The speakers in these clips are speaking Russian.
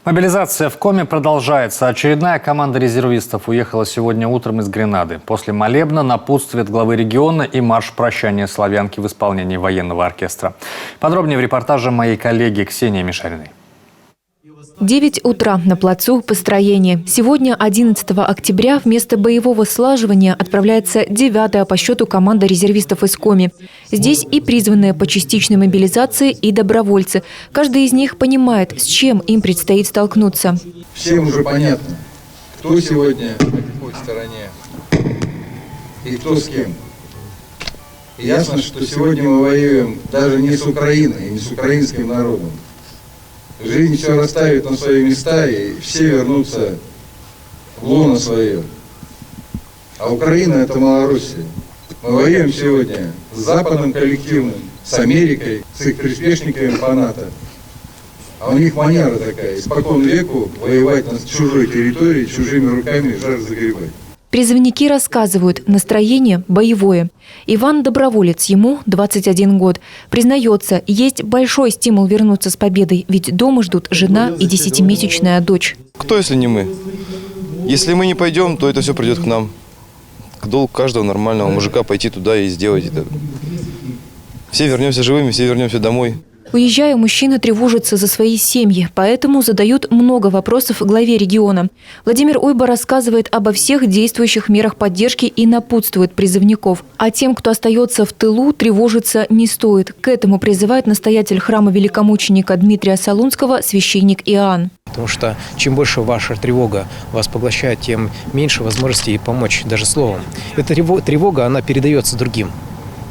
Мобилизация в Коми продолжается. Очередная команда резервистов уехала сегодня утром из Гренады. После молебна, напутствия от главы региона и марш прощания славянки в исполнении военного оркестра. Подробнее в репортаже моей коллеги Ксении Мишариной. 9 утра на плацу построения. Сегодня, 11 октября, вместо боевого слаживания отправляется 9-я по счету команда резервистов из Коми. Здесь и призванные по частичной мобилизации, и добровольцы. Каждый из них понимает, с чем им предстоит столкнуться. Всем уже понятно, кто сегодня на какой стороне и кто с кем. И ясно, что сегодня мы воюем даже не с Украиной, не с украинским народом. Жизнь все расставит на свои места, и все вернутся в лоно свое. А Украина – это Малоруссия. Мы воюем сегодня с Западом коллективным, с Америкой, с их приспешниками по НАТО. А у них манера такая – испокон веку воевать на чужой территории, чужими руками жар загребать. Призывники рассказывают, настроение боевое. Иван – доброволец, ему 21 год. Признается, есть большой стимул вернуться с победой, ведь дома ждут жена и 10-месячная дочь. Кто, если не мы? Если мы не пойдем, то это все придет к нам. Долг каждого нормального мужика пойти туда и сделать это. Все вернемся живыми, все вернемся домой. Уезжая, мужчины тревожатся за свои семьи, поэтому задают много вопросов главе региона. Владимир Уйба рассказывает обо всех действующих мерах поддержки и напутствует призывников. А тем, кто остается в тылу, тревожиться не стоит. К этому призывает настоятель храма великомученика Дмитрия Солунского священник Иоанн. Потому что чем больше ваша тревога вас поглощает, тем меньше возможностей помочь даже словом. Эта тревога, она передается другим.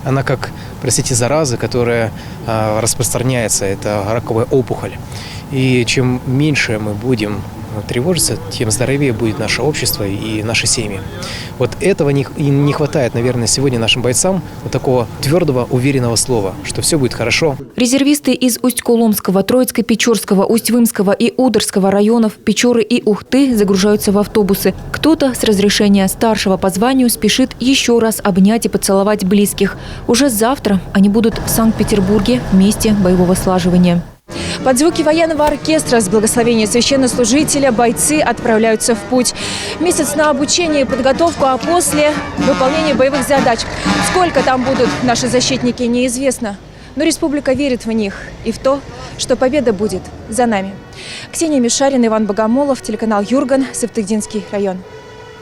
Она как, простите, зараза, которая распространяется, это раковая опухоль. И чем меньше мы будем тревожиться, тем здоровее будет наше общество и наши семьи. Вот этого не хватает, наверное, сегодня нашим бойцам, вот такого твердого, уверенного слова, что все будет хорошо. Резервисты из Усть-Куломского, Троицко-Печорского, Усть-Вымского и Ударского районов, Печоры и Ухты загружаются в автобусы. Кто-то с разрешения старшего по званию спешит еще раз обнять и поцеловать близких. Уже завтра они будут в Санкт-Петербурге в месте боевого слаживания. Под звуки военного оркестра с благословения священнослужителя бойцы отправляются в путь. Месяц на обучение и подготовку, а после выполнения боевых задач. Сколько там будут наши защитники, неизвестно. Но республика верит в них и в то, что победа будет за нами. Ксения Мишарина, Иван Богомолов, телеканал Юрган, Сыктывдинский район.